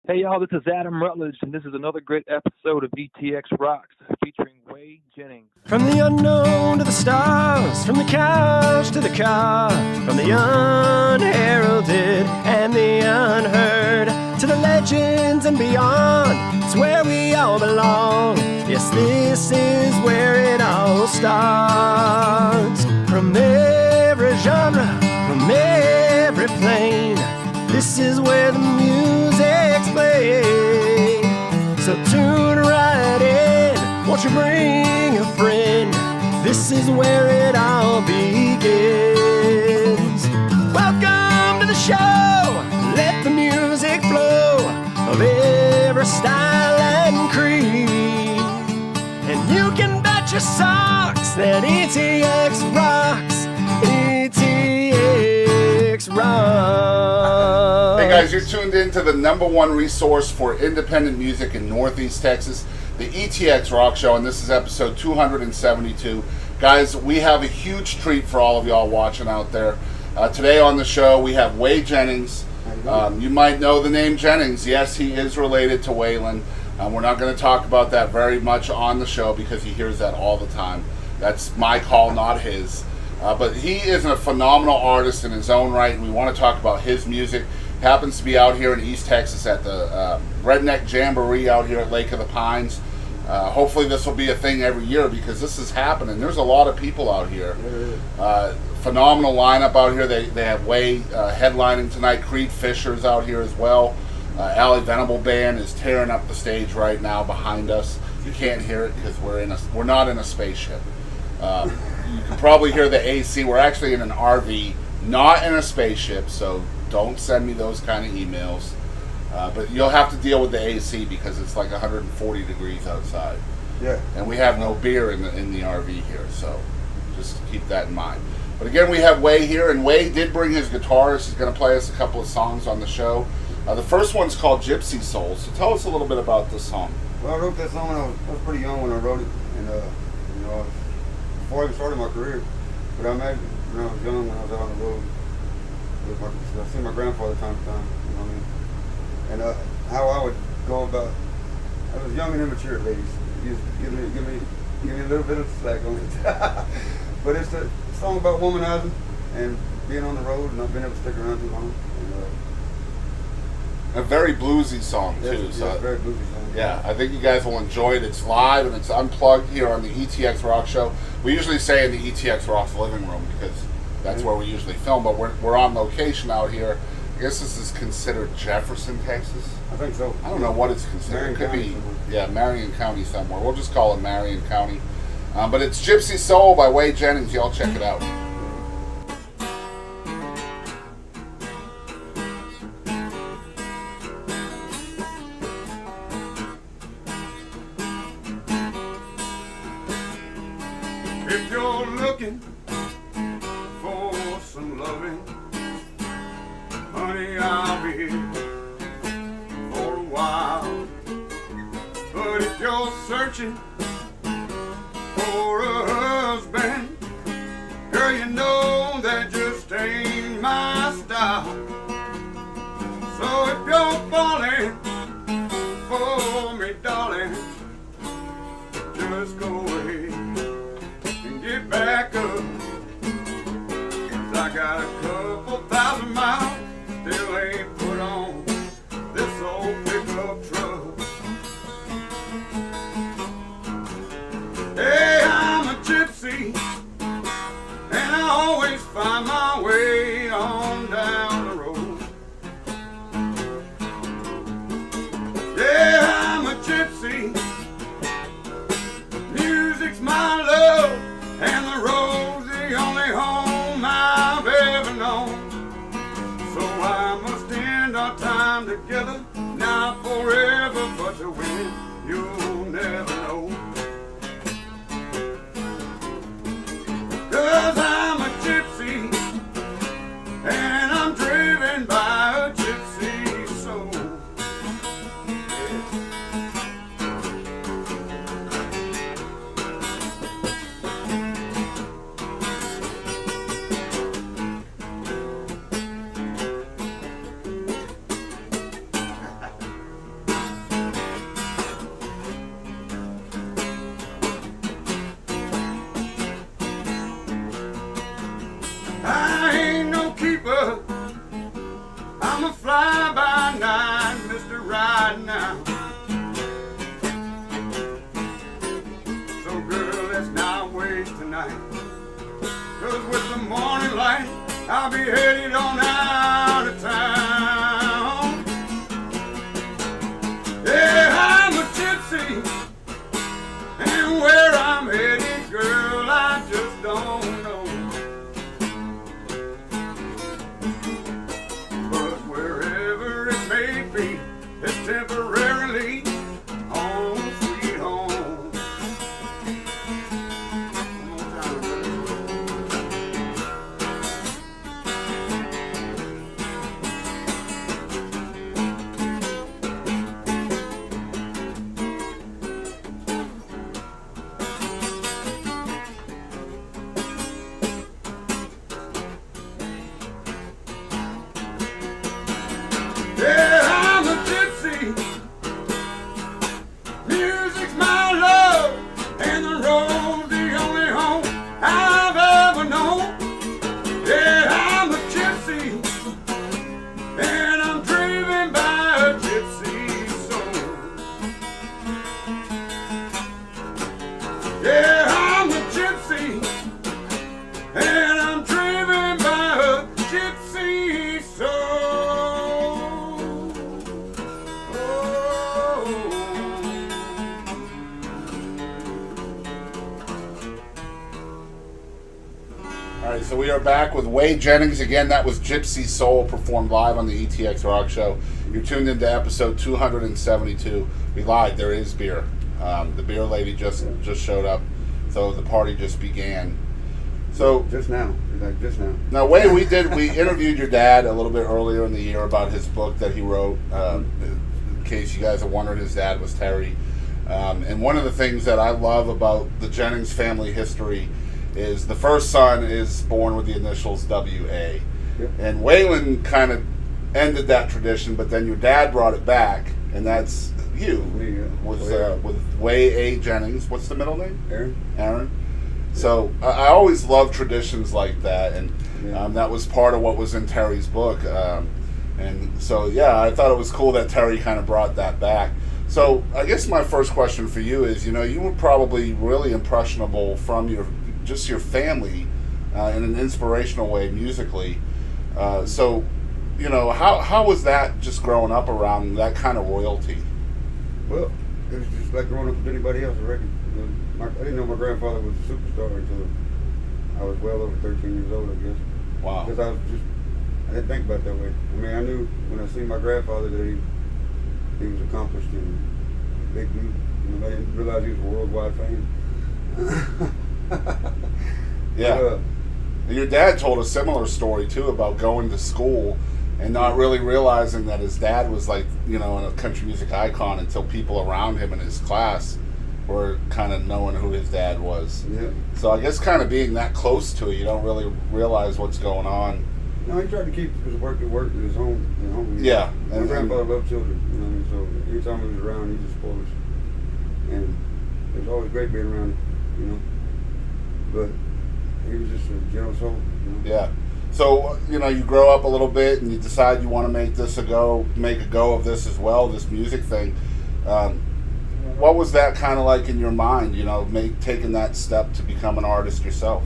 Hey y'all, this is Adam Rutledge, and this is another great episode of ETX Rocks featuring Whey Jennings. From the unknown to the stars, from the couch to the car, from the unheralded and the unheard, to the legends and beyond, it's where we all belong. Yes, this is where it all starts. From every genre, from every plane, this is where the music's played. So tune right in, won't you bring a friend? This is where it all begins. Welcome to the show, let the music flow of every style and creed. And you can bet your socks that ETX rocks, ETX rocks. Hey guys, you're tuned in to the #1 resource for independent music in Northeast Texas, the ETX Rock Show, and this is episode 272. Guys, we have a huge treat for all of y'all watching out there. Today on the show, we have Whey Jennings. You might know the name Jennings. Yes, he is related to Waylon. We're not going to talk about that very much on the show because he hears that all the time. That's my call, not his. But he is a phenomenal artist in his own right, and we want to talk about his music. Happens to be out here in East Texas at the Redneck Jamboree out here at Lake of the Pines. Hopefully this will be a thing every year because this is happening. There's a lot of people out here. Phenomenal lineup out here. They have Whey headlining tonight. Creed Fisher's out here as well. Allie Venable Band is tearing up the stage right now behind us. You can't hear it because we're not in a spaceship. You can probably hear the AC. We're actually in an RV, not in a spaceship, so don't send me those kind of emails. But you'll have to deal with the AC because it's like 140 degrees outside. Yeah. And we have no beer in the RV here, so just keep that in mind. But again, we have Whey here, and Whey did bring his guitarist. He's going to play us a couple of songs on the show. The first one's called Gypsy Soul, so tell us a little bit about this song. Well, I wrote that song when I was pretty young when I wrote it, and before I even started my career. But I imagine when I was young, when I was out on the road, I see my grandfather time to time, you know what I mean? And how I would go about, I was young and immature, ladies. Give me a little bit of slack on it. But it's a song about womanizing and being on the road and not being able to stick around too long. A very bluesy song too. Yes, So very bluesy song. yeah, I think you guys will enjoy it. It's live and it's unplugged here on the ETX Rock Show. We usually say in the ETX Rock's living room because that's where we usually film, but we're on location out here. I guess this is considered Jefferson, Texas. I think so. I don't know what it's considered. Marion It could County be, somewhere. Marion County somewhere. We'll just call it Marion County. But it's Gypsy Soul by Whey Jennings. Y'all check it out. If you're looking for some loving, honey, I'll be here for a while. But if you're searching for a husband, girl, you know that just ain't my style. So if you're falling for me, darling, just go ahead and get back up. 'Cause I got a couple thousand miles still ain't put on this old pickup truck. Hey, I'm a gypsy, and I always find my way on down the road. Yeah, I'm a gypsy. Music's my love, and the road's the only home I've ever known. So I must end our time together, not forever, but to win, you'll never know. 'Cause I'm a gypsy, and I'm driven by a gypsy soul. right now. So girl, let's not waste tonight, 'cause with the morning light, I'll be headed on out of town. Yeah, I'm a gypsy, and where I'm headed, girl, I just don't know. But wherever it may be, it's temporarily home, sweet home. One more time, yeah, I'm a gypsy. Music's my love, and the road's the only home I've ever known. Yeah, I'm a gypsy, and I'm driven by a gypsy soul. Yeah, I'm a gypsy, and I'm driven by a gypsy soul. All right, so we are back with Whey Jennings. Again, that was Gypsy Soul, performed live on the ETX Rock Show. You're tuned into episode 272. We lied, there is beer. The beer lady just showed up, so the party just began. So Just now. Like just now. now, Whey, we interviewed your dad a little bit earlier in the year about his book that he wrote. In case you guys are wondering, his dad was Terry. And one of the things that I love about the Jennings family history is the first son is born with the initials W.A. Yep. And Waylon kind of ended that tradition, but then your dad brought it back, and that's you. Me, yeah. With Whey Jennings. What's the middle name? Aaron? Aaron. So I always love traditions like that, and that was part of what was in Terry's book. And so, yeah, I thought it was cool that Terry kind of brought that back. So I guess my first question for you is, you were probably really impressionable from your family in an inspirational way musically. So, how was that just growing up around that kind of royalty? Well, it was just like growing up with anybody else, I reckon. I didn't know my grandfather was a superstar until I was well over 13 years old, I guess. Wow. Because I didn't think about it that way. I mean, I knew when I seen my grandfather that he was accomplished and big dude. I didn't realize he was worldwide fame. Yeah. And your dad told a similar story too about going to school and not really realizing that his dad was like, a country music icon until people around him in his class were kind of knowing who his dad was. Yeah. So I guess kind of being that close to it, you don't really realize what's going on. No, he tried to keep his work at work, his home at home. Yeah. My grandfather loved children, so every time he was around, he just spoiled us. And it was always great being around him, But he was just a generous soul, Yeah. So, you grow up a little bit and you decide you want to make a go of this as well, this music thing. What was that kind of like in your mind, taking that step to become an artist yourself?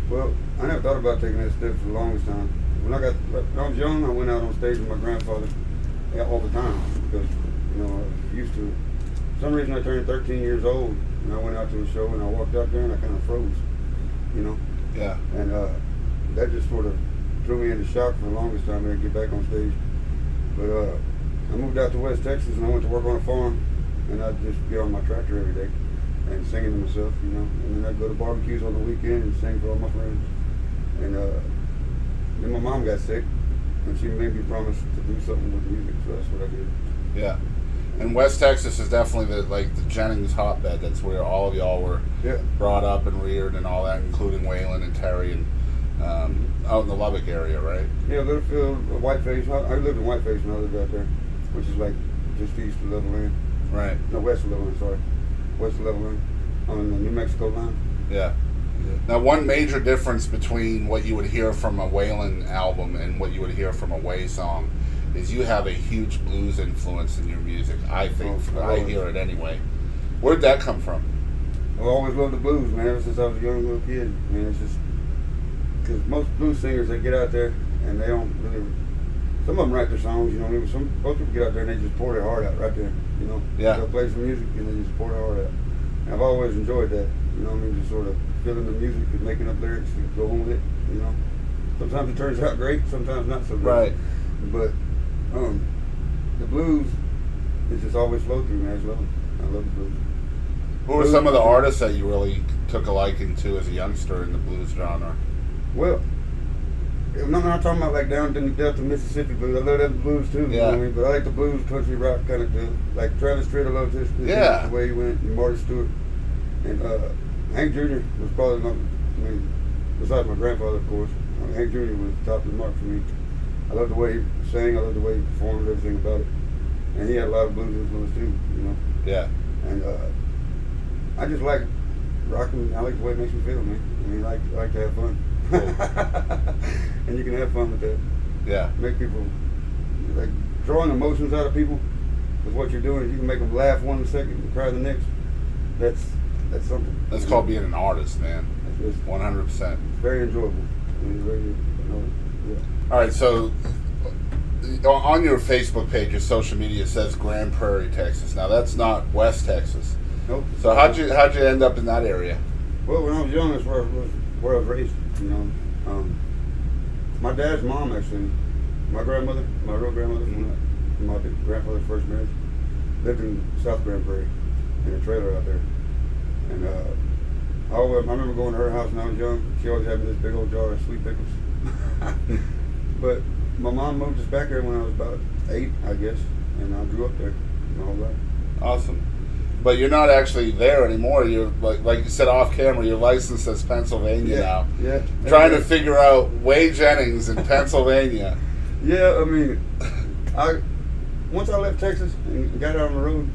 Well, I never thought about taking that step for the longest time. When I was young, I went out on stage with my grandfather all the time because, I was used to it. For some reason, I turned 13 years old and I went out to a show and I walked out there and I kind of froze, Yeah. And that just sort of threw me into shock for the longest time. I didn't get back on stage. But I moved out to West Texas and I went to work on a farm and I'd just be on my tractor every day and singing to myself, And then I'd go to barbecues on the weekend and sing for all my friends. And then my mom got sick and she made me promise to do something with music, so that's what I did. Yeah. And West Texas is definitely the Jennings hotbed. That's where all of y'all were brought up and reared and all that, including Waylon and Terry and out in the Lubbock area, right? Yeah, Littlefield, Whiteface. I lived in Whiteface when I lived out there, which is like just east of Levelland. Right. No, west of Levelland, sorry. West of Levelland on the New Mexico line. Yeah. Now, one major difference between what you would hear from a Waylon album and what you would hear from a Whey song is you have a huge blues influence in your music. I think I hear it anyway. Where'd that come from? I always loved the blues, man. Ever since I was a young little kid, man. It's just because most blues singers, they get out there and they don't really. Some of them write their songs, you know. Most people get out there and they just pour their heart out right there, you know. Yeah. They'll play some music and they just pour their heart out. And I've always enjoyed that, you know what I mean? Just sort of feeling the music and making up lyrics and going with it, you know. Sometimes it turns out great, sometimes not so great. Right. But the blues, it just always flowed through me. I love the blues. Who were some of the artists that you really took a liking to as a youngster in the blues genre? Well, I'm not talking about like down in the Delta, Mississippi blues. I love that blues too. Yeah. You know what I mean? But I like the blues, country rock kind of too. Like Travis Tritt, I love this. Yeah. The way he went, and Marty Stewart. And Hank Jr. was probably besides my grandfather, of course, Hank Jr. was top of the mark for me. I love the way he sang, I love the way he performed, everything about it. And he had a lot of blues influence too, you know. Yeah. And I just like rocking. I like the way it makes me feel, man. I mean, I like to have fun. And you can have fun with that. Yeah. Make people, like, drawing emotions out of people with what you're doing. You can make them laugh 1 second and cry the next. That's something. That's called being an artist, man. It's 100%. very enjoyable. I mean, yeah. All right, so on your Facebook page, your social media says Grand Prairie, Texas. Now that's not West Texas. Nope. So how'd you end up in that area? Well, when I was young, that's where I was raised. You know, my dad's mom actually, my grandmother, my real grandmother from my grandfather's first marriage, lived in South Grand Prairie in a trailer out there. And I remember going to her house when I was young. She always had me this big old jar of sweet pickles. But my mom moved us back there when I was about 8, I guess, and I grew up there my whole life. Awesome. But you're not actually there anymore. You're like you said off camera. You're licensed as Pennsylvania now. Yeah. Trying to figure out Whey Jennings in Pennsylvania. Yeah, I mean, once I left Texas and got out on the road,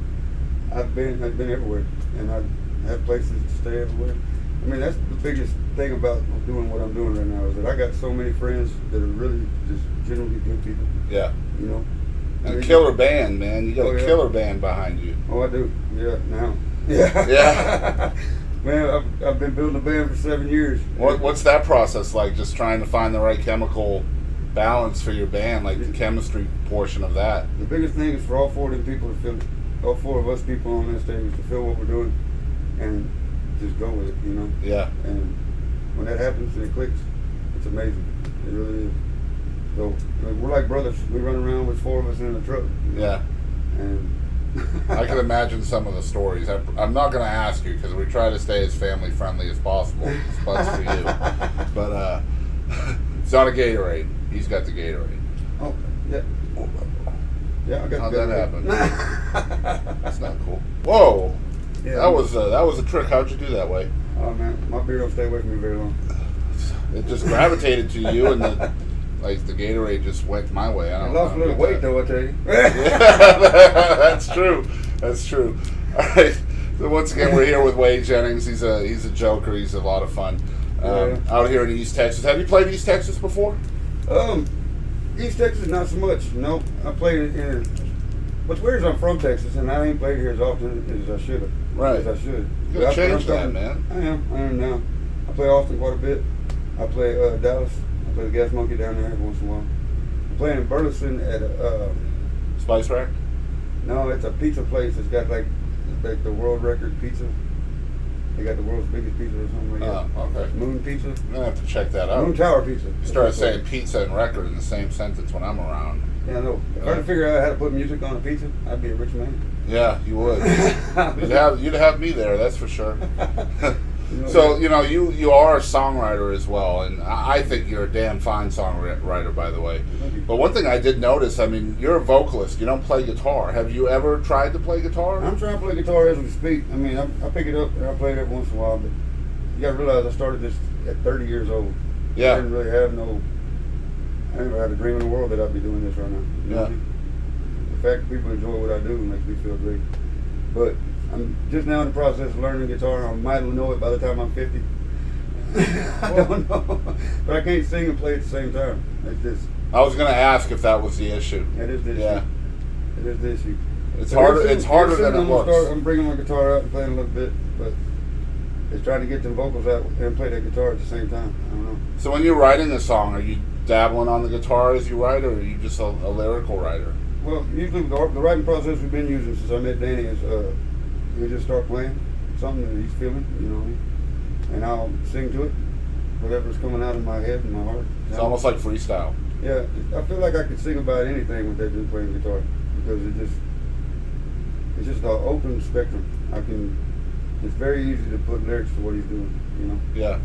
I've been everywhere, and I have places to stay everywhere. I mean, that's the biggest thing about doing what I'm doing right now is that I got so many friends that are really just generally good people. Yeah. You know. And a killer band, man. You got a yeah. killer band behind you. Oh, I do. Yeah, now. Yeah. Yeah. Man, I've been building a band for 7 years. What's that process like? Just trying to find the right chemical balance for your band, like the chemistry portion of that. The biggest thing is for all 4 of them people to feel, all 4 of us people on that stage to feel what we're doing and just go with it, you know? Yeah. And when that happens and it clicks, it's amazing. It really is. So we're like brothers. We run around with 4 of us in the truck. You know? Yeah. And I can imagine some of the stories. I'm not going to ask you because we try to stay as family friendly as possible. It's best for you. But it's not a Gatorade. He's got the Gatorade. Oh, yeah. Yeah, I got How'd the that Gatorade. happen? That's not cool. Whoa. Yeah, that was a trick. How'd you do that way? Oh man, my beard don't stay away from me very long. It just gravitated to you, and the Gatorade just went my way. I lost a little weight though, I tell you. That's true. That's true. All right. So once again, we're here with Whey Jennings. He's a joker. He's a lot of fun. Out here in East Texas. Have you played East Texas before? East Texas, not so much. No, I played in. What's weird is I'm from Texas, and I ain't played here as often as I should have. Right. As I should. You gotta change that, man. I am now. I play Austin quite a bit. I play Dallas. I play the Gas Monkey down there every once in a while. I'm playing in Burleson at a Spice Rack? no, it's a pizza place. It's got like the world record pizza. They got the world's biggest pizza or something like that. Oh, okay. Moon Pizza. I'm gonna have to check that out. Moon Tower Pizza. You started saying pizza and record in the same sentence when I'm around. Yeah, I know. If I could figure out how to put music on a pizza, I'd be a rich man. Yeah, you would. You'd have me there, that's for sure. So, you are a songwriter as well, and I think you're a damn fine songwriter, by the way. But one thing I did notice, I mean, you're a vocalist. You don't play guitar. Have you ever tried to play guitar? I'm trying to play guitar as we speak. I mean, I pick it up and I play it every once in a while, but you got to realize I started this at 30 years old. Yeah. I didn't really have I never had a dream in the world that I'd be doing this right now. You know what I mean? The fact that people enjoy what I do makes me feel great. But I'm just now in the process of learning guitar. I might know it by the time I'm 50. I don't know. But I can't sing and play at the same time. It's just, I was going to ask if that was the issue. It is the issue. Yeah. It is the issue. It's harder. It's harder than it looks. I'm bringing my guitar out and playing a little bit, but it's trying to get the vocals out and play that guitar at the same time. I don't know. So when you're writing a song, are you dabbling on the guitar as you write, or are you just a lyrical writer? Well, usually the writing process we've been using since I met Danny is we just start playing something that he's feeling, you know, and I'll sing to it, whatever's coming out of my head and my heart. It's almost like freestyle. Yeah, I feel like I could sing about anything with that dude playing guitar because it's just an open spectrum. It's very easy to put lyrics to what he's doing, you know. Yeah.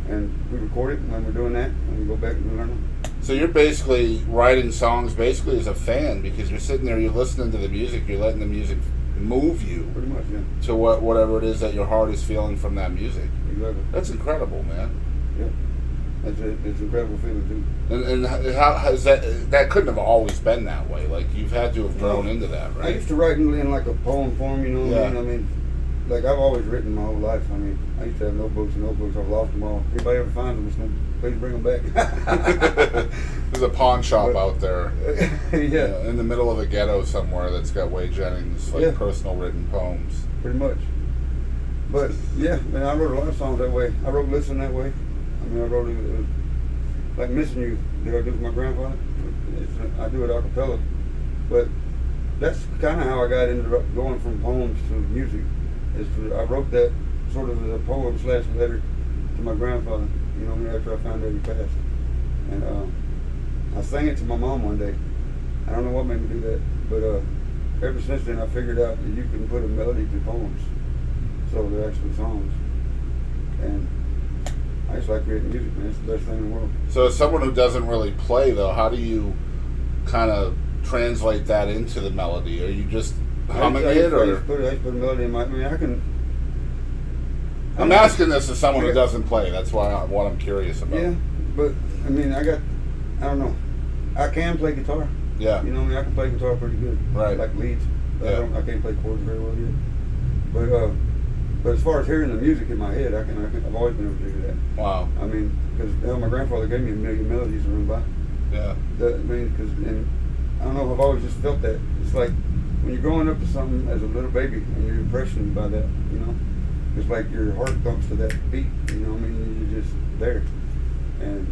And we record it when we're doing that, and we go back and learn them. So you're basically writing songs basically as a fan because you're sitting there, you're listening to the music, you're letting the music move you. Pretty much, yeah. To whatever it is that your heart is feeling from that music. Exactly. That's incredible, man. Yeah. It's an incredible feeling too. And how has that couldn't have always been that way? Like you've had to have grown into that, right? I used to write in like a poem form, you know what I mean? I mean, like I've always written my whole life. I mean, I used to have notebooks and notebooks. I've lost them all. If anybody ever finds them, please bring them back. There's a pawn shop out there. Yeah. In the middle of the ghetto somewhere that's got Whey Jennings, like personal written poems. Pretty much. But yeah, man, I wrote a lot of songs that way. I wrote Listen that way. I mean, I wrote it like Missing You. Did I do with my grandfather? I do it a cappella. But that's kind of how I got into going from poems to music. I wrote that sort of as a poem / letter to my grandfather, you know, after I found out he passed. And I sang it to my mom one day. I don't know what made me do that, but ever since then I figured out that you can put a melody to poems, so they're actually songs. And I just like creating music, man. It's the best thing in the world. So as someone who doesn't really play, though, how do you kind of translate that into the melody? Are you just humming it, or? I just put a melody in my. I mean, I'm asking this as someone who doesn't play. That's what I'm curious about. Yeah, but I mean, I don't know. I can play guitar. Yeah. You know, I mean, I can play guitar pretty good. Right. Like leads. Yeah. I can't play chords very well yet. But as far as hearing the music in my head, I've always been able to do that. Wow. I mean, because my grandfather gave me a million melodies to run by. Yeah. And I don't know, I've always just felt that. It's like when you're growing up to something as a little baby and you're impressioned by that, you know, it's like your heart thumps to that beat, you know what I mean? You're just there. And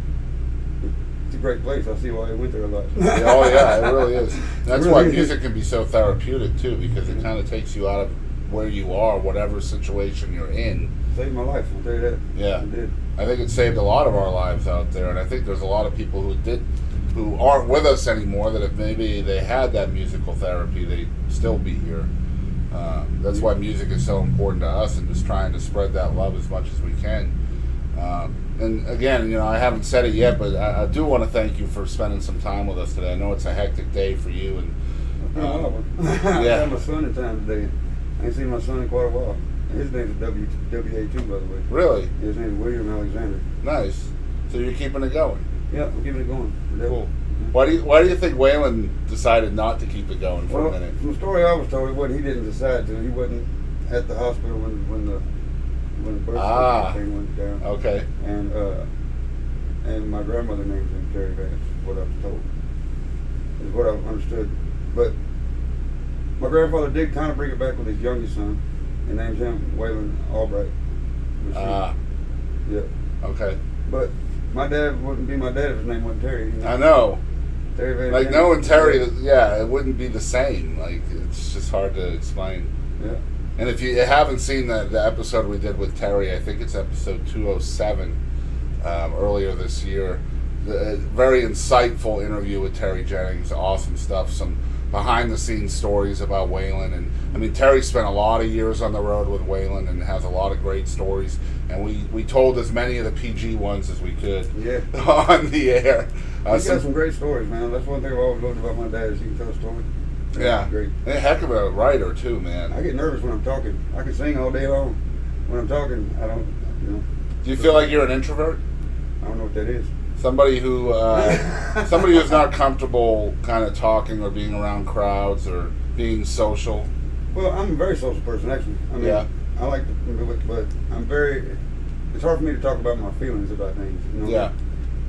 it's a great place. I see why I went there a lot. Oh, yeah, it really is. That's really why is. music can be so therapeutic, too, because it kind of takes you out of where you are, whatever situation you're in. Saved my life, I'll tell you that. Yeah. It did. I think it saved a lot of our lives out there, and I think there's a lot of people who aren't with us anymore that if maybe they had that musical therapy, they'd still be here. That's why music is so important to us, and just trying to spread that love as much as we can. And again, you know, I haven't said it yet, but I do want to thank you for spending some time with us today. I know it's a hectic day for you, and I had my son in town today. I ain't seen my son in quite a while. His name's WA2, by the way. Really? His name's William Alexander. Nice. So you're keeping it going. Yeah, we're keeping it going. Cool. Why do you think Waylon decided not to keep it going for a minute? From the story I was told, he didn't decide to. He wasn't at the hospital when the birth thing went down. Okay. And my grandmother named him Terry Vance. What I was told is what I understood. But my grandfather did kind of bring it back with his youngest son, and named him Waylon Albright. Yeah. Okay. But my dad wouldn't be my dad if his name wasn't Terry. You know? I know. Terry Van like Jennings. knowing Terry, it wouldn't be the same. Like it's just hard to explain. Yeah. And if you haven't seen the episode we did with Terry, I think it's episode 207 earlier this year. Very insightful interview with Terry Jennings. Awesome stuff. Some behind-the-scenes stories about Waylon. And I mean, Terry spent a lot of years on the road with Waylon and has a lot of great stories. And we told as many of the PG ones as we could on the air. He's got some great stories, man. That's one thing I've always loved about my dad is he can tell a story. Yeah. Great. And a heck of a writer, too, man. I get nervous when I'm talking. I can sing all day long. When I'm talking, I don't, you know. Do you feel like you're an introvert? I don't know what that is. Somebody who's not comfortable kind of talking or being around crowds or being social. Well, I'm a very social person, actually. I mean, I like to, but it's hard for me to talk about my feelings about things, you know? Yeah.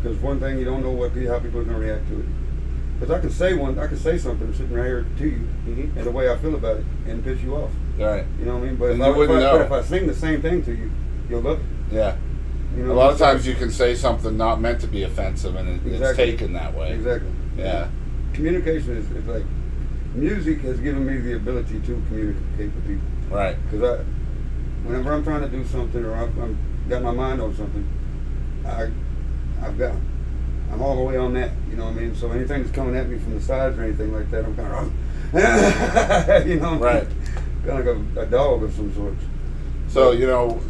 Because one thing, you don't know how people are going to react to it. Because I can say something sitting right here to you, Mm-hmm. and the way I feel about it, and piss you off. Right. You know what I mean? But And you wouldn't know. But if I sing the same thing to you, you'll love it. Yeah. You know A lot of times you can say something not meant to be offensive, and it's Exactly. taken that way. Exactly. Yeah. Communication is like, music has given me the ability to communicate with people. Right. Because whenever I'm trying to do something or I'm got my mind on something, I'm all the way on that. You know what I mean? So anything that's coming at me from the sides or anything like that, I'm kind of, you know, Right. kind of like a dog of some sort. So, you know,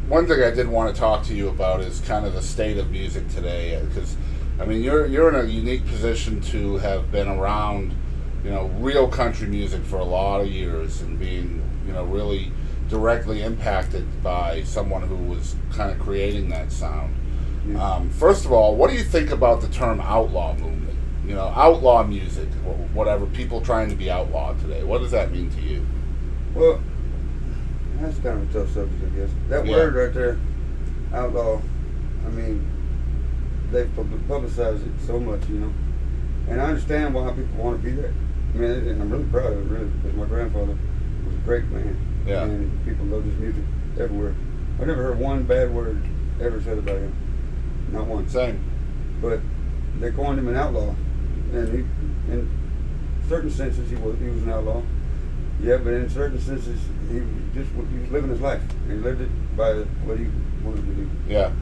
one thing I did want to talk to you about is kind of the state of music today, because, I mean, you're in a unique position to have been around, you know, real country music for a lot of years and being, you know, really directly impacted by someone who was kind of creating that sound. Yeah. First of all, what do you think about the term outlaw movement? You know, outlaw music, whatever, people trying to be outlawed today. What does that mean to you? Well, that's kind of a tough subject, I guess. That Yeah. word right there, outlaw, I mean, they've publicized it so much, you know. And I understand why people want to be there. I mean, and I'm really proud of it, really, because my grandfather was a great man. Yeah. And people love his music everywhere. I never heard one bad word ever said about him. Not one. Same. But they coined him an outlaw. And in certain senses, he was an outlaw. Yeah, but in certain senses, he was living his life. And he lived it by what he wanted to do. Yeah.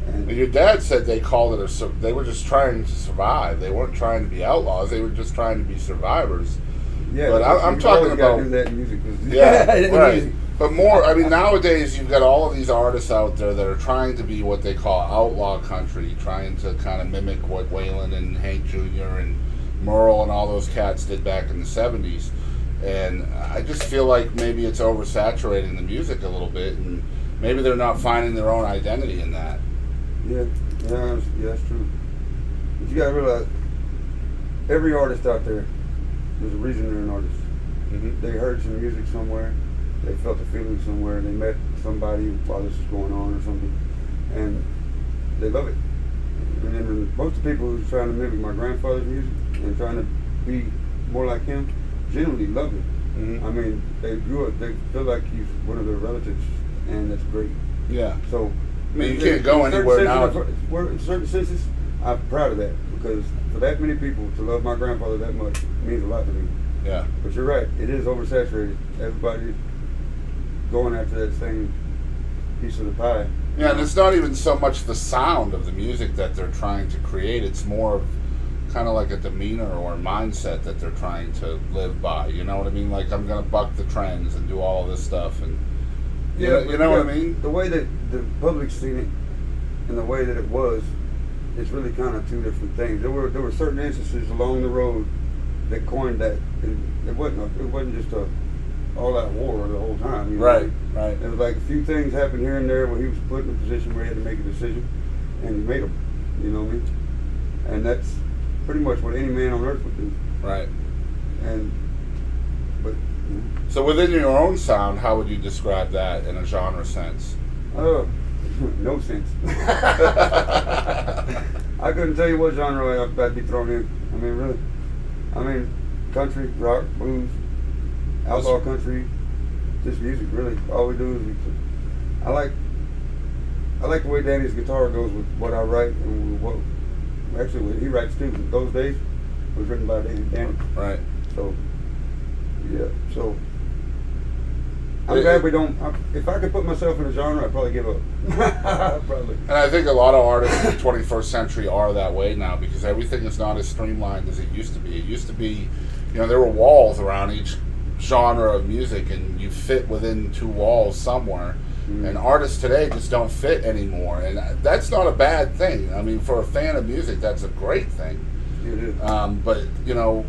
And Your dad said they called it they were just trying to survive. They weren't trying to be outlaws. They were just trying to be survivors. yeah, But I'm talking you gotta about- do that in music. Yeah, right. But more, I mean, nowadays you've got all of these artists out there that are trying to be what they call outlaw country, trying to kind of mimic what Waylon and Hank Jr. and Merle and all those cats did back in the 70s. And I just feel like maybe it's oversaturating the music a little bit, and maybe they're not finding their own identity in that. Yeah, that's true. But you gotta realize, every artist out there, there's a reason they're an artist. Mm-hmm. They heard some music somewhere, they felt a feeling somewhere, they met somebody while this was going on or something, and they love it. And then most of the people who's trying to mimic my grandfather's music and trying to be more like him, generally love it. Mm-hmm. I mean, they grew up, they feel like he's one of their relatives, and that's great. Yeah. So, I mean, you can't go anywhere now. In certain senses, I'm proud of that, because for that many people to love my grandfather that much means a lot to me. Yeah. But you're right, it is oversaturated. Everybody's going after that same piece of the pie. Yeah, and it's not even so much the sound of the music that they're trying to create. It's more of kind of like a demeanor or a mindset that they're trying to live by. You know what I mean? Like, I'm going to buck the trends and do all of this stuff. And you know what I mean? The way that the public's seen it and the way that it was, it's really kind of two different things. There were certain instances along the road that coined that, and it wasn't just a all-out war the whole time. You know? Right, right. There was like a few things happened here and there where he was put in a position where he had to make a decision, and he made them. You know what I mean? And that's pretty much what any man on earth would do. Right. But So within your own sound, how would you describe that in a genre sense? no sense. I couldn't tell you what genre I'd be thrown in. I mean, really. I mean, country, rock, blues, outlaw country, just music, really. All we do is I like the way Danny's guitar goes with what I write and what he writes too. Those days was written by Danny. Right. So, yeah. So, I'm glad we don't. If I could put myself in a genre, I'd probably give up. Probably. And I think a lot of artists in the 21st century are that way now, because everything is not as streamlined as it used to be. It used to be, you know, there were walls around each genre of music, and you fit within two walls somewhere. Mm-hmm. And artists today just don't fit anymore, and that's not a bad thing. I mean, for a fan of music, that's a great thing. It is. But you know,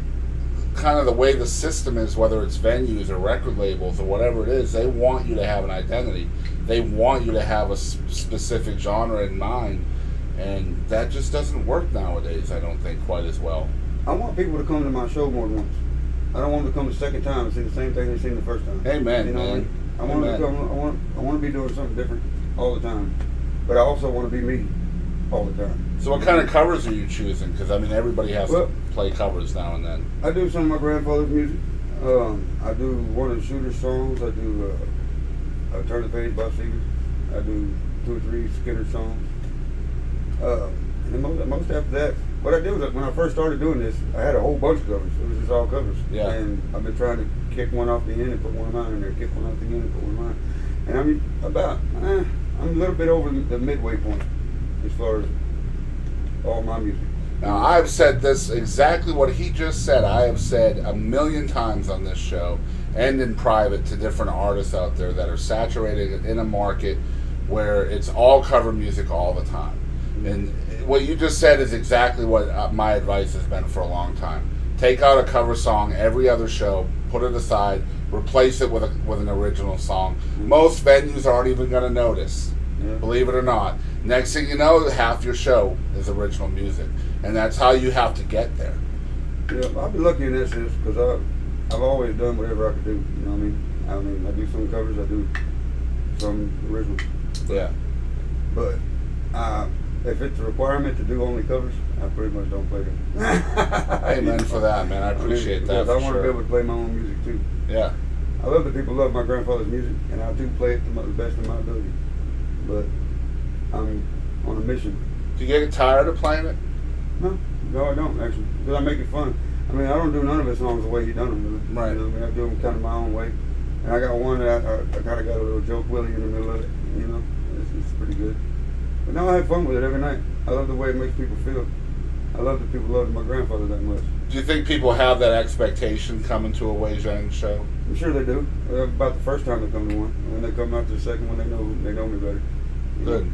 kind of the way the system is, whether it's venues or record labels or whatever it is, they want you to have an identity. They want you to have a specific genre in mind, and that just doesn't work nowadays, I don't think, quite as well. I want people to come to my show more than once. I don't want them to come the second time and see the same thing they seen the first time. Amen, you know, man. I want them to come. I want to be doing something different all the time, but I also want to be me. all the time. So what kind of covers are you choosing? Because, I mean, everybody has to play covers now and then. I do some of my grandfather's music. I do one of the Shooter's songs. I do Turn the Page by Seaver. I do 2 or 3 Skinner songs. And then most after that, what I did was when I first started doing this, I had a whole bunch of covers. It was just all covers. Yeah. And I've been trying to kick one off the end and put one of mine in there, kick one off the end and put one of mine. And I'm a little bit over the midway point as far as all my music. Now, I've said this, exactly what he just said, I have said a million times on this show and in private to different artists out there that are saturated in a market where it's all cover music all the time. And what you just said is exactly what my advice has been for a long time. Take out a cover song every other show, put it aside, replace it with an original song. Most venues aren't even going to notice, believe it or not. Next thing you know, half your show is original music. And that's how you have to get there. Yeah, I'll be lucky in that sense because I've always done whatever I could do. You know what I mean? I do some covers, I do some originals. Yeah. But if it's a requirement to do only covers, I pretty much don't play them. Amen for that, man. I appreciate that. I want to be able to play my own music too. Yeah. I love that people love my grandfather's music, and I do play it to the best of my ability. But I'm on a mission. Do you get tired of playing it? No, I don't actually, because I make it fun. I mean, I don't do none of his songs the way he done them. Right. You know, I mean, I do them kind of my own way. And I got one that I kind of got a little joke Willie in the middle of it. You know, it's pretty good. But now I have fun with it every night. I love the way it makes people feel. I love that people love my grandfather that much. Do you think people have that expectation coming to a Whey Jennings show? I'm sure they do. About the first time they come to one. When they come out to the second one, they know me better. Good.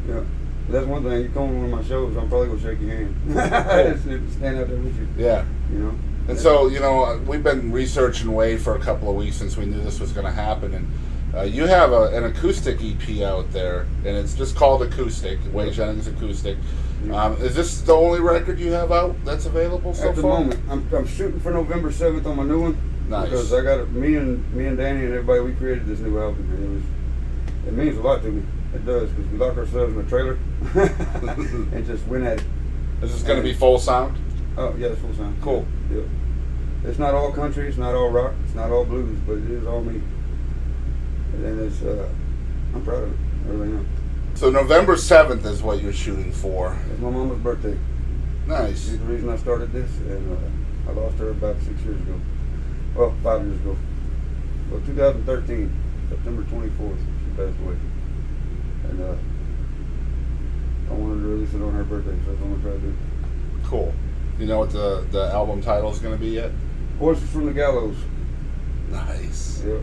Yeah. But that's one thing. You come to one of my shows, I'm probably going to shake your hand. Stand out there with you. Yeah. You know? And so, you know, we've been researching Whey for a couple of weeks since we knew this was going to happen. And you have an acoustic EP out there, and it's just called Acoustic, Whey Jennings Acoustic. Is this the only record you have out that's available so far? At the moment, I'm shooting for November 7th on my new one. Nice. Because I got me and Danny and everybody, we created this new album, and it means a lot to me. It does, because we lock ourselves in a trailer and just went at it. Is this going to be full sound? Oh yeah, it's full sound. Cool. Yeah. It's not all country, it's not all rock, it's not all blues, but it is all me. And it's I'm proud of it. I really am. So November 7th is what you're shooting for. It's my mama's birthday. Nice. She's the reason I started this, and I lost her about 6 years ago. Well, 5 years ago. Well, 2013, September 24th, she passed away. And I wanted to release it on her birthday, so that's what I'm going to try to do. Cool. You know what the album title is going to be yet? Horses from the Gallows. Nice. Yeah.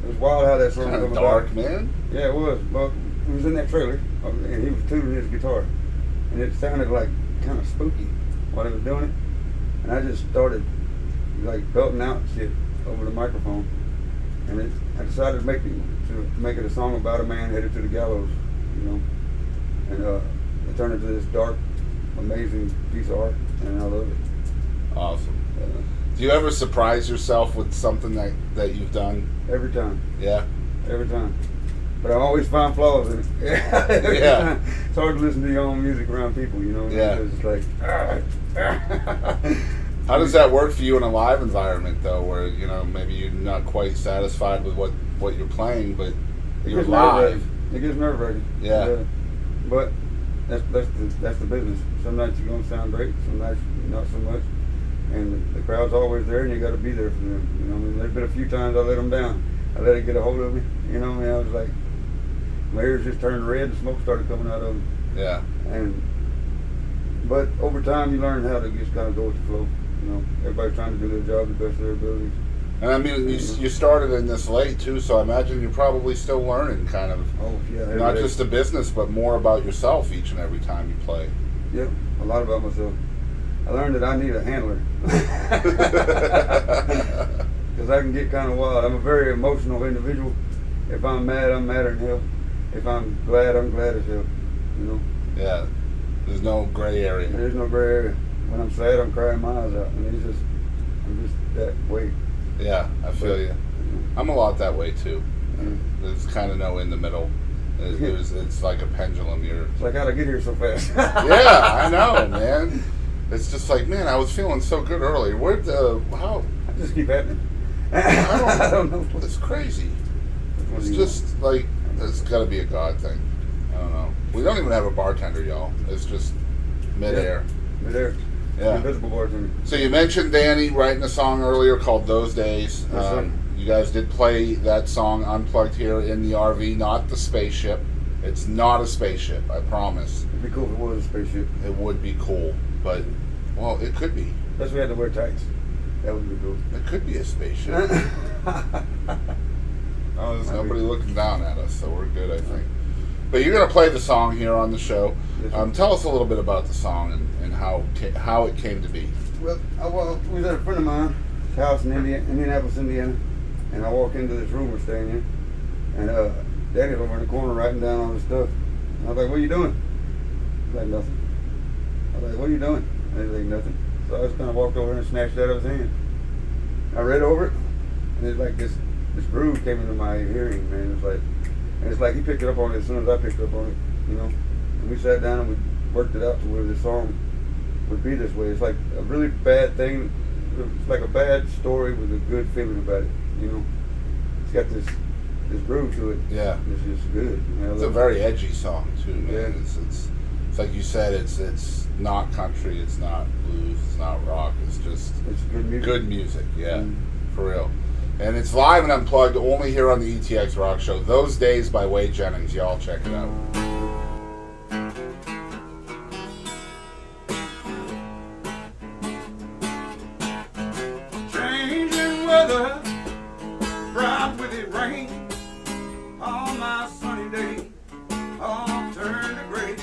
It was wild how that song Kind came of about. dark, man. Yeah, it was. Well, he was in that trailer, and he was tuning his guitar, and it sounded like kind of spooky while he was doing it. And I just started like belting out shit over the microphone, and I decided to make it a song about a man headed to the gallows, you know. And it turned into this dark, amazing piece of art, and I love it. Awesome. Do you ever surprise yourself with something that you've done? Every time. Yeah. Every time. But I always find flaws in it. Every time. It's hard to listen to your own music around people, you know? Yeah. Because it's like, How does that work for you in a live environment, though, where, you know, maybe you're not quite satisfied with what you're playing, but you're live? It gets nerve-wracking. Yeah. But that's the business. Some nights you're going to sound great, some nights not so much. And the crowd's always there, and you got to be there for them. You know, I mean, there's been a few times I let them down. I let it get a hold of me. You know, I was like, my ears just turned red, and smoke started coming out of them. Yeah. But over time, you learn how to just kind of go with the flow. You know, everybody's trying to do their job the best of their abilities. And I mean, you started in this late too, so I imagine you're probably still learning, kind of. Oh yeah. Not just the business, but more about yourself each and every time you play. Yeah, a lot about myself. I learned that I need a handler. Because I can get kind of wild. I'm a very emotional individual. If I'm mad, I'm madder than hell. If I'm glad as hell. You know? Yeah. There's no gray area. There's no gray area. When I'm sad, I'm crying my eyes out. And I'm just that way. Yeah, I feel you. I'm a lot that way too. There's kind of no in the middle. It's like a pendulum. It's like, how'd I get here so fast? Yeah, I know, man. It's just like, man, I was feeling so good earlier. How? I just keep happening. I don't know. It's crazy. It's just like, it's got to be a God thing. I don't know. We don't even have a bartender, y'all. It's just midair. Yeah. Midair. Yeah. Invisible bartender. So you mentioned Danny writing a song earlier called "Those Days." Yes, You guys did play that song unplugged here in the RV, not the spaceship. It's not a spaceship, I promise. It'd be cool if it was a spaceship. It would be cool, but, well, it could be. That's why we had to wear tights. That would be cool. It could be a spaceship. Oh, there's nobody looking down at us, so we're good, I think. But you're going to play the song here on the show. Yes, Tell us a little bit about the song and how it came to be. Well, we was at a friend of mine's house in Indianapolis, Indiana, and I walk into this room we're staying in, and Daddy's over in the corner writing down all this stuff. And I was like, "What are you doing?" He's like, "Nothing." I was like, "What are you doing?" And he's like, "Nothing." So I just kind of walked over and snatched it out of his hand. I read over it, and it's like this groove came into my hearing, man. It's like he picked it up on it as soon as I picked up on it, you know. And we sat down and we worked it out to where this song would be this way. It's like a really bad thing. It's like a bad story with a good feeling about it, you know. It's got this groove to it. Yeah. It's just good. You know, It's a very edgy song too, man. Yeah. It's like you said, it's not country, it's not blues, it's not rock, it's good music. Good music, yeah. For real. And it's live and unplugged only here on the ETX Rock Show. Those Days by Whey Jennings. Y'all check it out. Changing weather, bright with it rain. All my sunny days all turn to gray.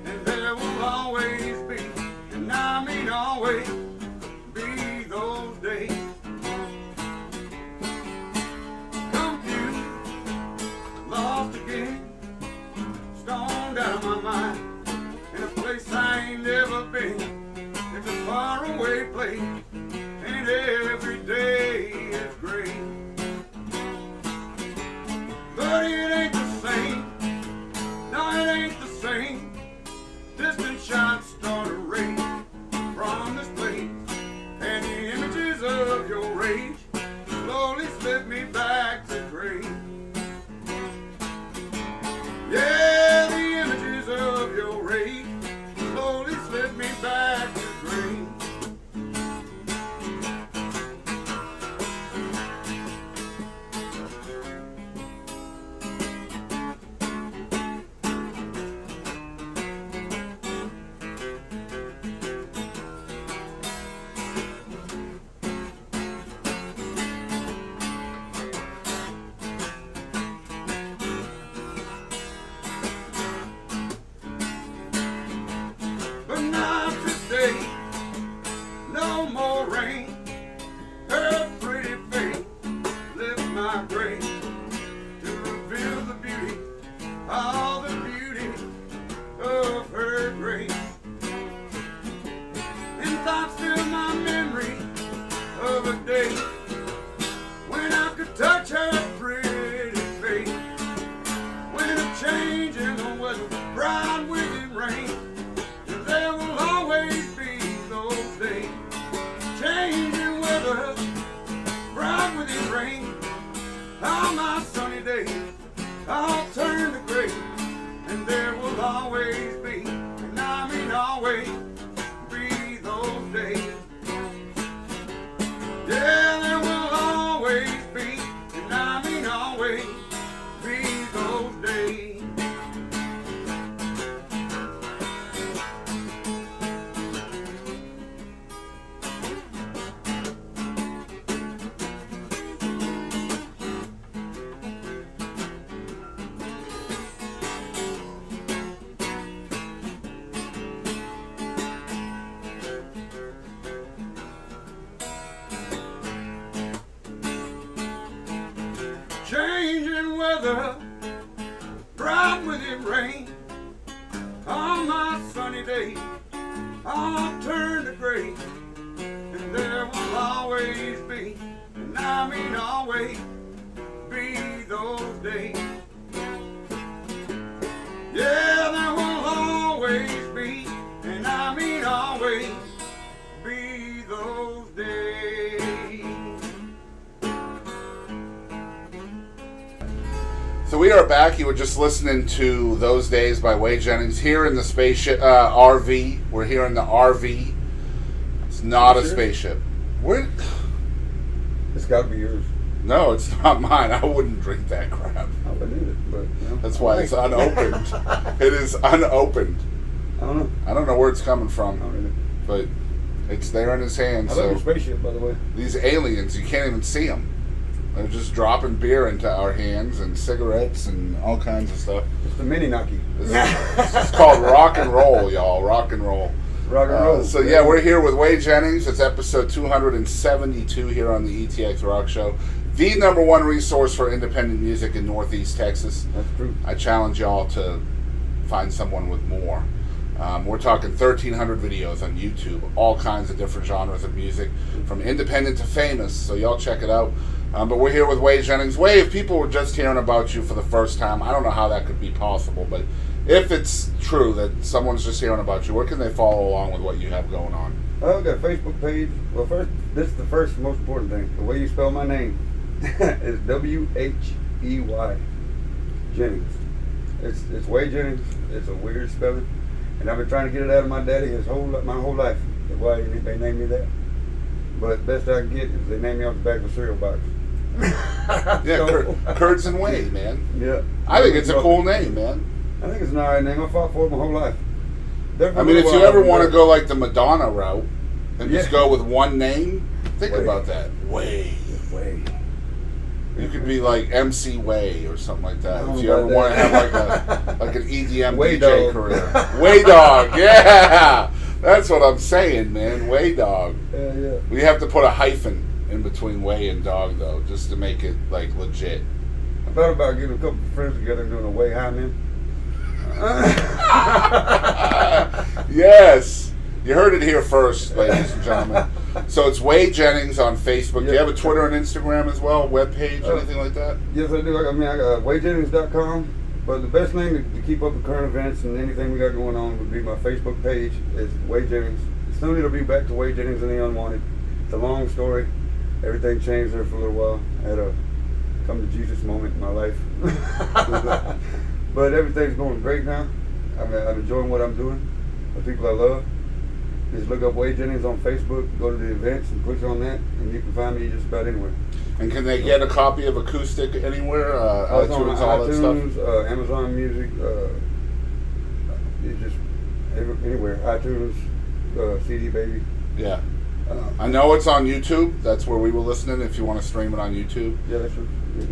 And there will always be, and I mean always, be those days. Confused, lost again, stoned out of my mind, in a place I ain't never been. It's a faraway place, and every day is great. But it ain't the same, no it ain't the same. Distant shots start to rain from this place, and the images of your rage slowly slip me back to gray. Yeah, the images of your rage slowly slip me back to gray. But not today, no more rain. Her pretty face lifts my grace to reveal the beauty, all the beauty of her grace. And thoughts fill my memory of a day when I could touch her pretty face, when a change in the weather, bright with it rain. There will always be those days, changing weather, bright with it rain. All my sunny days, I'll turn to gray, and there will always be, and I mean always, be those days. Yeah, there will always be, and I mean always, be those days. Changing weather, bright with it rain. All my sunny days, I'll turn to gray, and there will always be, and I mean always, be those days. So we are back. You were just listening to Those Days by Whey Jennings here in the spaceship RV. We're here in the RV. It's not a spaceship. Where? It's got to be yours. No, it's not mine. I wouldn't drink that crap. I wouldn't eat it, but you know, That's why it's unopened. It is unopened. I don't know. I don't know where it's coming I from, don't either. but it's there in his hand. I love your So spaceship, by the way. these aliens, you can't even see them. They're just dropping beer into our hands and cigarettes and all kinds of stuff. It's the mini Naki. This is called rock and roll, y'all. Rock and roll. Rock and roll. So yeah, we're here with Whey Jennings. It's episode 272 here on the ETX Rock Show, the #1 resource for independent music in Northeast Texas. That's true. I challenge y'all to find someone with more. We're talking 1,300 videos on YouTube, all kinds of different genres of music, from independent to famous. So y'all check it out. But we're here with Whey Jennings. Whey, if people were just hearing about you for the first time, I don't know how that could be possible, but if it's true that someone's just hearing about you, where can they follow along with what you have going on? I've got a Facebook page. Well, first, this is the first most important thing. The way you spell my name is W-H-E-Y Jennings. It's Whey Jennings. It's a weird spelling, and I've been trying to get it out of my daddy my whole life. That's why they named me that. But best I can get is they named me off the back of a cereal box. Yeah, Curds and Whey, man. Yeah. I think it's a cool name, man. I think it's an alright name. I fought for it my whole life. I mean, if you ever want to go like the Madonna route and just go with one name, think Whey. about that. Whey. Whey. You could be like MC Whey or something like that. Oh, If you ever about want to that. have like an EDM Whey DJ dog. career. Whey Dog, yeah. That's what I'm saying, man. Whey Dog. Yeah. We have to put a hyphen in between Whey and Dog, though, just to make it like legit. I thought about getting a couple of friends together and doing a Whey High Man. Yes. You heard it here first, ladies and gentlemen. So it's Whey Jennings on Facebook. Do you have a Twitter and Instagram as well? Webpage, anything like that? Yes, I do. I got WheyJennings.com. But the best thing to keep up with current events and anything we got going on would be my Facebook page. It's Whey Jennings. Soon it'll be back to Whey Jennings and the Unwanted. It's a long story. Everything changed there for a little while. I had a come to Jesus moment in my life. But everything's going great now. I'm enjoying what I'm doing. The people I love. Just look up Whey Jennings on Facebook, go to the events and click on that, and you can find me just about anywhere. And can they get a copy of Acoustic anywhere? iTunes, all that stuff? Amazon Music, it's just anywhere. iTunes, CD Baby. Yeah. I know it's on YouTube. That's where we were listening if you want to stream it on YouTube. Yeah, that's true.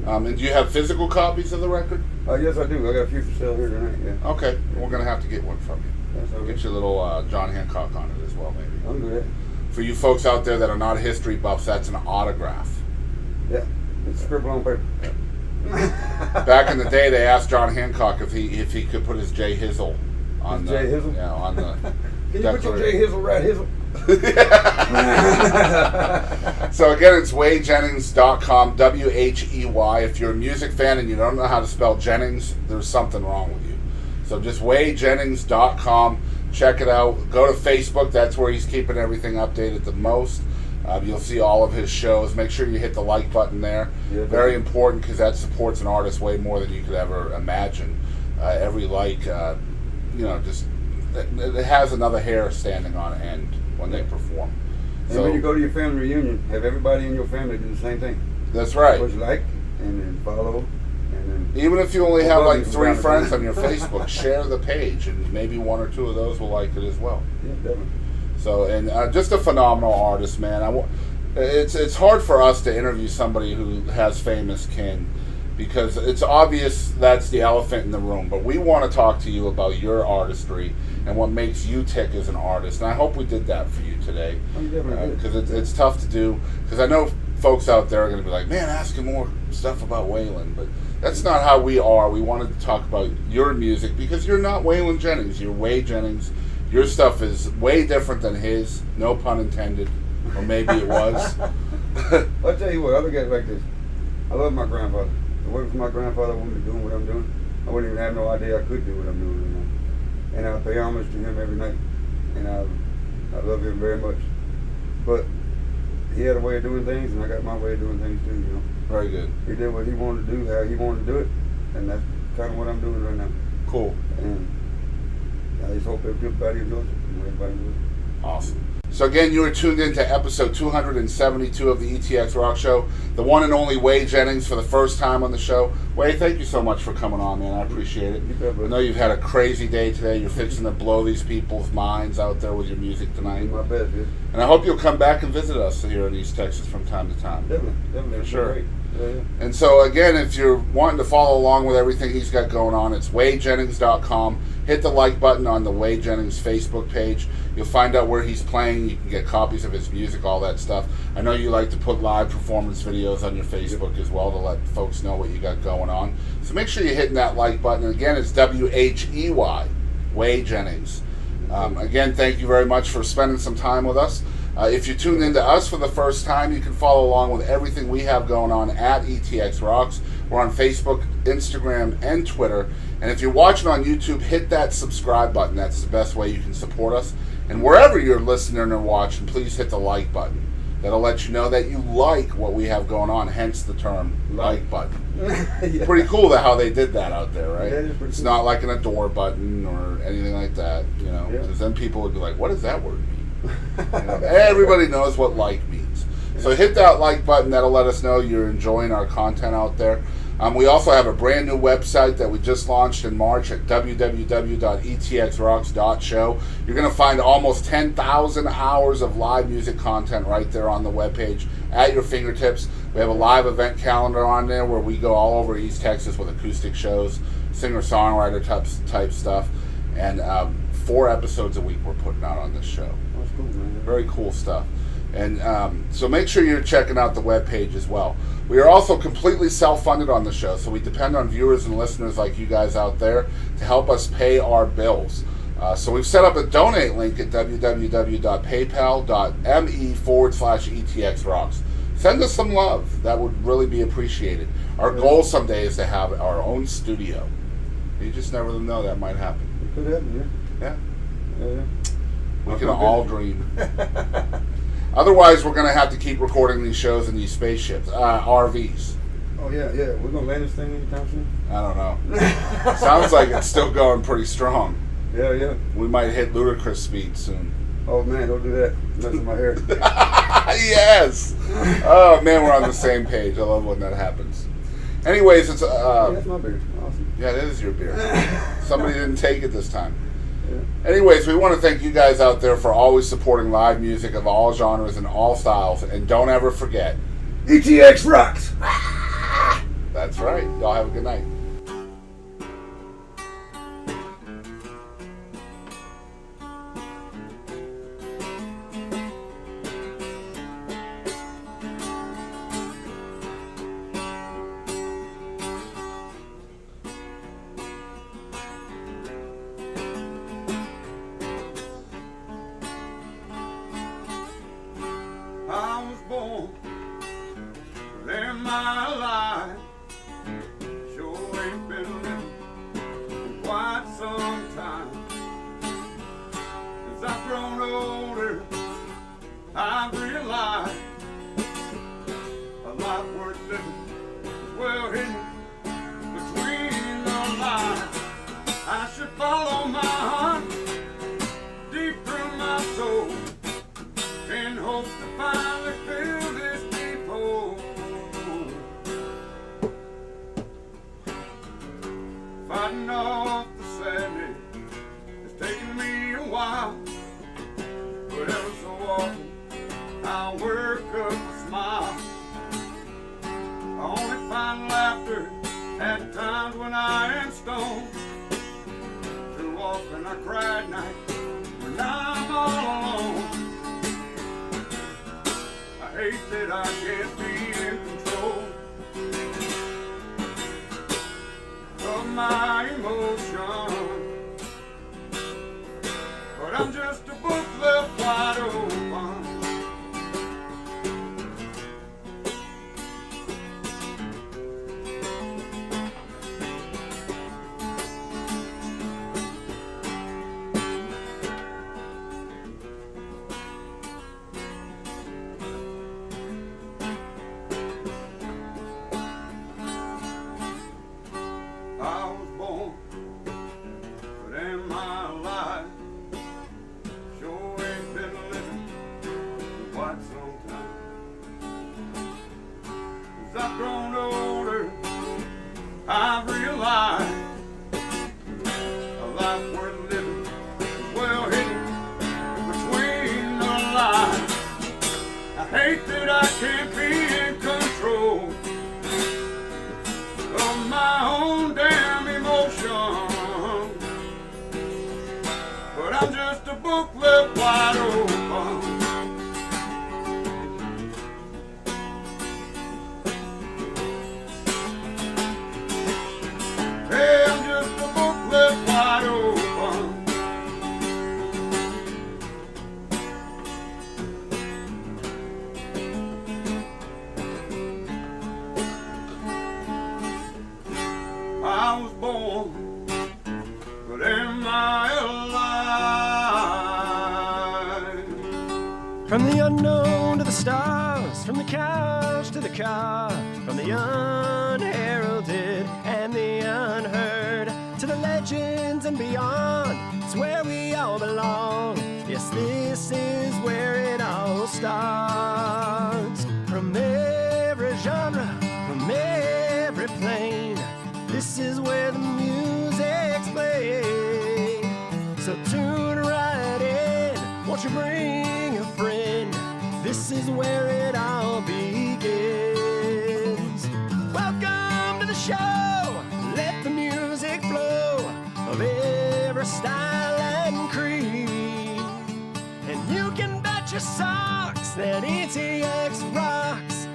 And do you have physical copies of the record? Yes, I do. I got a few for sale here tonight, yeah. Okay. We're going to have to get one from you. That's okay. Get your little John Hancock on it as well, maybe. I'm good. For you folks out there that are not history buffs, that's an autograph. Yeah, it's scribbled on paper. Back in the day, they asked John Hancock if he could put his J Hizzle on J Hizzle? Yeah, on the. Can you put your J Hizzle right Hizzle? So again, it's WheyJennings.com, W-H-E-Y. If you're a music fan and you don't know how to spell Jennings, there's something wrong with you. So just WheyJennings.com. Check it out. Go to Facebook. That's where he's keeping everything updated the most. You'll see all of his shows. Make sure you hit the like button there. Yeah, very important because that supports an artist way more than you could ever imagine. Every like, just it has another hair standing on end when they perform. And So when you go to your family reunion, have everybody in your family do the same thing. that's right. What you like, and then follow, and then... Even if you only have like 3 Around the friends time. on your Facebook, share the page, and maybe 1 or 2 of those will like it as well. Yeah, definitely. So, and just a phenomenal artist, man. It's hard for us to interview somebody who has famous kin because it's obvious that's the elephant in the room. But we want to talk to you about your artistry and what makes you tick as an artist. And I hope we did that for you today because it's tough to do. Because I know folks out there are going to be like, man, ask him more stuff about Waylon. But that's not how we are. We wanted to talk about your music because you're not Waylon Jennings. You're Whey Jennings. Your stuff is way different than his, no pun intended, or maybe it was. I'll tell you what, I look at it like this. I love my grandfather. If it wasn't for my grandfather, I wouldn't be doing what I'm doing. I wouldn't even have no idea I could do what I'm doing right now. And I pay homage to him every night. And I love him very much. But he had a way of doing things, and I got my way of doing things too, Very good. He did what he wanted to do, how he wanted to do it. And that's kind of what I'm doing right now. Cool. And I just hope everybody enjoys it. Everybody enjoys it. Awesome. So again, you are tuned in to episode 272 of the ETX Rock Show. The one and only Whey Jennings for the first time on the show. Whey, thank you so much for coming on, man. I appreciate it. I know you've had a crazy day today. You're fixing to blow these people's minds out there with your music tonight. My best, dude. And I hope you'll come back and visit us here in East Texas from time to time. Definitely. For sure. Great. Yeah. And so again, if you're wanting to follow along with everything he's got going on, it's wheyjennings.com. Hit the like button on the Whey Jennings Facebook page. You'll find out where he's playing. You can get copies of his music, all that stuff. I know you like to put live performance videos on your Facebook as well to let folks know what you got going on. So make sure you're hitting that like button. And again, it's WHEY, Whey Jennings. Again, thank you very much for spending some time with us. If you tuned into us for the first time, you can follow along with everything we have going on at ETX Rocks. We're on Facebook, Instagram, and Twitter. And if you're watching on YouTube, hit that subscribe button. That's the best way you can support us. And wherever you're listening or watching, please hit the like button. That'll let you know that you like what we have going on, hence the term like button. Yeah. Pretty cool how they did that out there, right? Yeah, it is pretty It's cool. not like an adore button or anything like that, you know, Yeah. because then people would be like, what does that word mean? You know, everybody knows what like means. So hit that like button. That'll let us know you're enjoying our content out there. We also have a brand new website that we just launched in March at www.etxrocks.show. You're going to find almost 10,000 hours of live music content right there on the webpage at your fingertips. We have a live event calendar on there where we go all over East Texas with acoustic shows, singer-songwriter type stuff, and 4 episodes a week we're putting out on this show. That's cool, man. Very cool stuff. And so make sure you're checking out the webpage as well. We are also completely self-funded on the show, so we depend on viewers and listeners like you guys out there to help us pay our bills. So we've set up a donate link at www.paypal.me/ETXRocks. Send us some love. That would really be appreciated. Our goal someday is to have our own studio. You just never know, that might happen. It could happen, Yeah. yeah. We can all dream. Otherwise, we're going to have to keep recording these shows in these spaceships, RVs. Oh, yeah. We're going to land this thing anytime soon? I don't know. Sounds like it's still going pretty strong. Yeah. We might hit ludicrous speed soon. Oh, man, don't do that. Messing my hair. Yes! Oh, man, we're on the same page. I love when that happens. Anyways, it's... Yeah, that's my beer. Awesome. Yeah, that is your beer. Somebody didn't take it this time. Yeah. Anyways, we want to thank you guys out there for always supporting live music of all genres and all styles. And don't ever forget, ETX rocks! that's right. Y'all have a good night. I was born to live my life. Sure ain't been living in quite some time. As I've grown older, I've realized a life worth living is well hidden between the lines. I should follow my heart deep through my soul, in hopes to finally fill this deep hole. Fighting off the sadness, it's taken me a while, but ever so often I'll work up a smile. I only find laughter at times when I am stoned. Too often I cry at night when I'm all alone. I hate that I can't be in control of my emotions, but I'm just a book left wide open. a booklet wide open. Hey, I'm just a booklet wide open. I was born, but am I alive? From the unknown to the stars, from the couch to the car, from the unheralded and the unheard, to the legends and beyond, it's where we all belong. Yes, this is where it all starts. From every genre, from every plane, this is where the music's played. So tune right in, won't you bring a friend? This is where it all begins. Welcome to the show, let the music flow of every style and creed. And you can bet your socks that ETX rocks.